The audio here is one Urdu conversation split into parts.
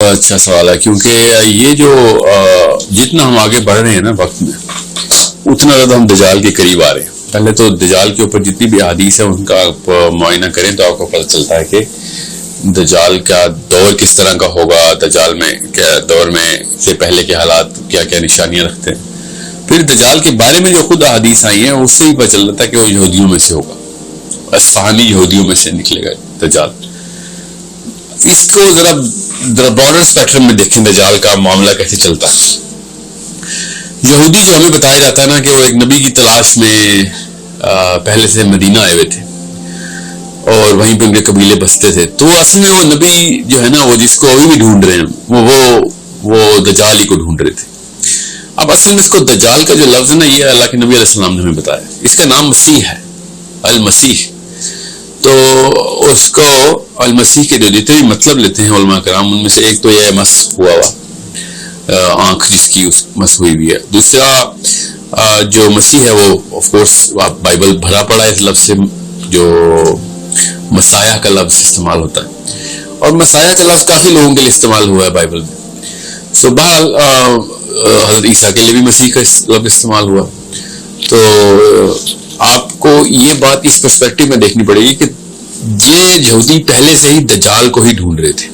بڑا اچھا سوال ہے، کیونکہ یہ جو جتنا ہم آگے بڑھ رہے ہیں نا وقت میں، اتنا زیادہ ہم دجال کے قریب آ رہے ہیں. پہلے تو دجال کے اوپر جتنی بھی احادیث ہے ان کا آپ معائنہ کریں تو آپ کو پتہ چلتا ہے کہ دجال کا دور کس طرح کا ہوگا، دجال میں کیا دور میں سے پہلے کے حالات کیا کیا نشانیاں رکھتے ہیں. پھر دجال کے بارے میں جو خود احادیث آئی ہیں اس سے بھی پتہ چل رہا ہے کہ وہ یہودیوں میں سے ہوگا، اصفہانی یہودیوں میں سے نکلے گا دجال. اس کو ذرا براڈر اسپیکٹرم میں دیکھیں دجال کا معاملہ کیسے چلتا ہے. یہودی جو ہمیں بتایا جاتا ہے نا کہ وہ ایک نبی کی تلاش میں پہلے سے مدینہ آئے ہوئے تھے اور وہیں پہ ان کے قبیلے بستے تھے، تو اصل میں وہ نبی جو ہے نا وہ جس کو ابھی بھی ڈھونڈ رہے ہیں وہ دجال ہی کو ڈھونڈ رہے تھے. اب اصل میں اس کو دجال کا جو لفظ ہے نا یہ اللہ کے نبی علیہ السلام نے ہمیں بتایا، اس کا نام مسیح ہے، المسیح. تو اس کو المسیح کے جو جتنے بھی مطلب لیتے ہیں علماء کرام، ان میں سے ایک تو یہ مس ہوا آنکھ جس کی مس ہوئی ہوئی ہے. دوسرا جو مسیح ہے وہ آف کورس بائبل بھرا پڑا ہے اس لفظ سے، جو مسیح کا لفظ استعمال ہوتا ہے، اور مسیح کا لفظ کافی لوگوں کے لیے استعمال ہوا ہے بائبل میں. سو بہرحال حضرت عیسیٰ کے لیے بھی مسیح کا لفظ استعمال ہوا. تو آپ کو یہ بات اس پرسپیکٹو میں دیکھنی پڑے گی کہ یہ یہودی پہلے سے ہی دجال کو ہی ڈھونڈ رہے تھے،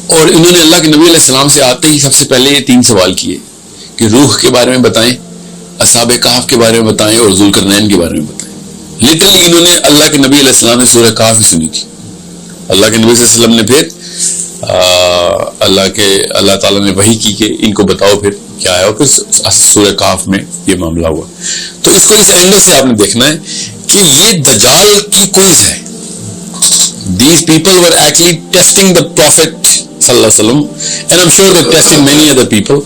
اور انہوں نے اللہ کے نبی علیہ السلام سے آتے ہی سب سے پہلے یہ 3 سوال کیے کہ روح کے بارے میں بتائیں، اصحاب کہف کے بارے میں بتائیں، اور ذوالقرنین کے بارے میں بتائیں. لٹرلی انہوں نے اللہ کے نبی علیہ السلام سے سورہ کہف ہی سنی تھی. اللہ کے نبی صلی اللہ علیہ وسلم نے پھر اللہ تعالیٰ نے وحی کی کہ ان کو بتاؤ پھر کیا ہے، اور پھر سورہ کہف میں یہ معاملہ ہوا. تو اس کو اس اینگل سے آپ نے دیکھنا ہے کہ یہ دجال کی کوئز ہے. These people were actually testing the Prophet صلی اللہ علیہ وسلم, and I'm sure they tested many other people,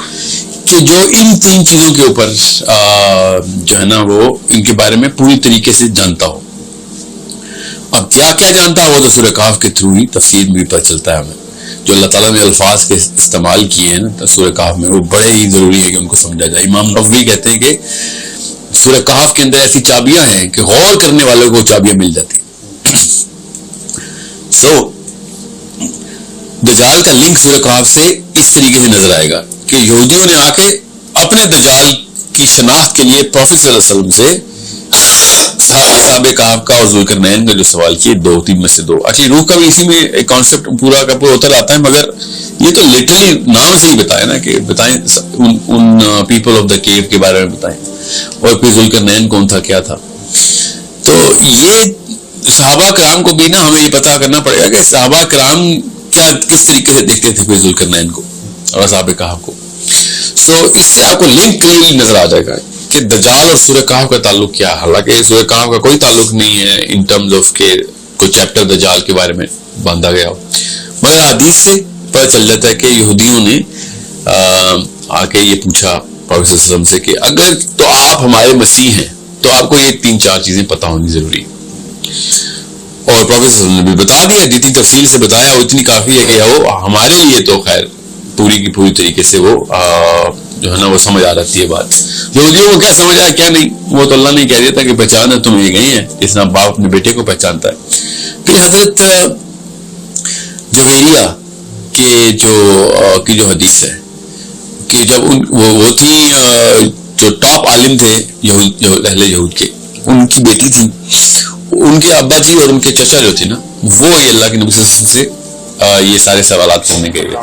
کہ جو ان 3 چیزوں کے اوپر جو ہے نا وہ ان کے بارے میں پوری طریقے سے جانتا ہو. اب کیا کیا جانتا ہے وہ تو سورہ کہف کے تھرو ہی تفسیر میں بھی پتہ چلتا ہے ہمیں. جو اللہ تعالیٰ نے الفاظ کے استعمال کیے ہیں نا سورہ کہف میں وہ بڑے ہی ضروری ہے کہ ان کو سمجھا جائے. امام نووی کہتے ہیں کہ سورہ کہف کے اندر ایسی چابیاں ہیں کہ غور کرنے والوں کو چابیاں مل جاتی. دجال کا لنک سورہ کہف سے اس طریقے سے نظر آئے گا کہ یہودیوں نے آ کے اپنے دجال کی شناخت کے لیے پروفیٹ صلی اللہ علیہ وسلم سے صحاب کہف کا اور ذوالقرنین کا جو سوال کیے 2-3 میں سے 2. اچھی روح کا بھی اسی میں ایک کانسیپٹ پورا کا پورا ہوتا رہتا ہے, مگر یہ تو لٹرلی نام سے ہی بتایا نا کہ بتائیں ان پیپل آف دا کیو کے بارے میں بتائیں, اور پھر ذوالقرنین کون تھا کیا تھا. تو یہ صحابہ کرام کو بھی نا ہمیں یہ پتا کرنا پڑے گا کہ صحابہ کرام کیا کس طریقے سے دیکھتے تھے پھر ذوالقرنین کو اور اصحاب کہف کو. سو اس سے آپ کو لنک کلیئرلی نظر آ جائے گا کہ دجال اور سورہ کہف کا تعلق کیا. حالانکہ سورہ کہف کا کوئی تعلق نہیں ہے ان ٹرمز آف کہ کوئی چیپٹر دجال کے بارے میں باندھا گیا ہو, مگر حدیث سے پتہ چل جاتا ہے کہ یہودیوں نے آ کے یہ پوچھا پروفیٹ صلی اللہ علیہ وسلم سے کہ اگر تو آپ ہمارے مسیح ہیں تو آپ کو یہ 3-4 چیزیں پتہ ہونی ضروری ہے. اور پروفیٹ صلی اللہ علیہ وسلم نے بھی بتا دیا, جتنی تفصیل سے بتایا وہ اتنی کافی ہے کہ وہ ہمارے لیے تو خیر پوری کی پوری طریقے سے وہ جو ہے نا وہ سمجھ آ جاتی ہے بات. یہودیوں کو کیا سمجھ آیا کیا نہیں وہ تو اللہ نے کہہ دیا تھا کہ پہچانا تم یہ گئے ہیں جس طرح باپ اپنے بیٹے کو پہچانتا ہے. پھر حضرت جویریہ کے جو حدیث ہے کہ جب وہ تھی جو ٹاپ عالم تھے اہل یہود کے, ان کی بیٹی تھی, ان کے ابا جی اور ان کے چچا جو تھے نا وہ یہ اللہ کے نبی صلی اللہ علیہ وسلم سے یہ سارے سوالات کرنے کے لیے.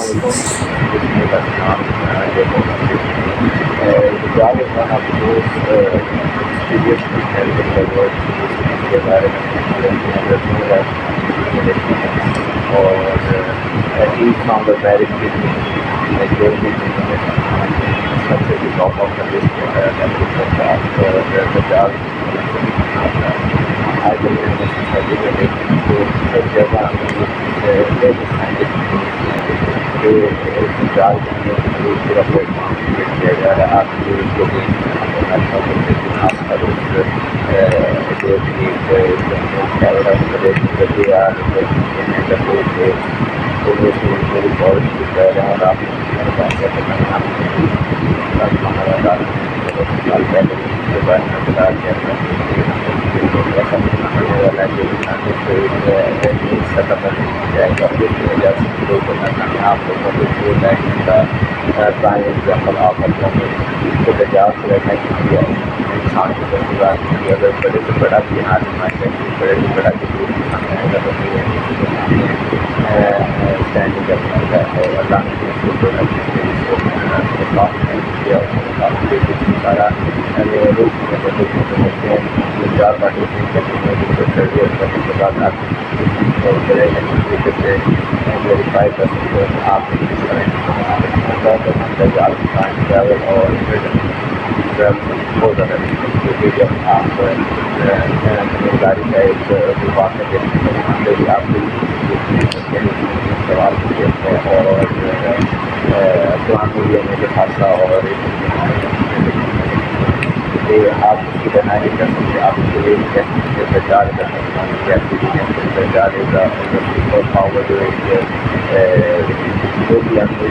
2 سال پہلے اس کے بارے میں بتا دیا تھا ایسا ہونے والا ہے کہ ایک سطح پر جائے گا جس کی وجہ سے شروع کرنا چاہیے آپ لوگوں کو جو لائن کا ایگزامپل آپ لوگوں کو تجاوز سے رہنا چاہیے انسان کی ضرورت کی اگر بڑے سے بڑا بھی عالم آ جائے بڑے سے بڑا بھی اسٹینڈنگ کرنا ہے اللہ نے سارا چار پارٹی ویریفائی کر سکتے ہیں آپ ٹریول اور بہت زیادہ کیونکہ جب آپ گاڑی کا ایک بات ہے آپ سوال پوچھتے ہیں اور پلان میڈیا میں جو حادثہ اور آپ اس کی بنا نہیں کر سکتے آپ اس کے لیے کیسے سرکار کر سکتے ہیں سرکار پاور جو بھی آپ کو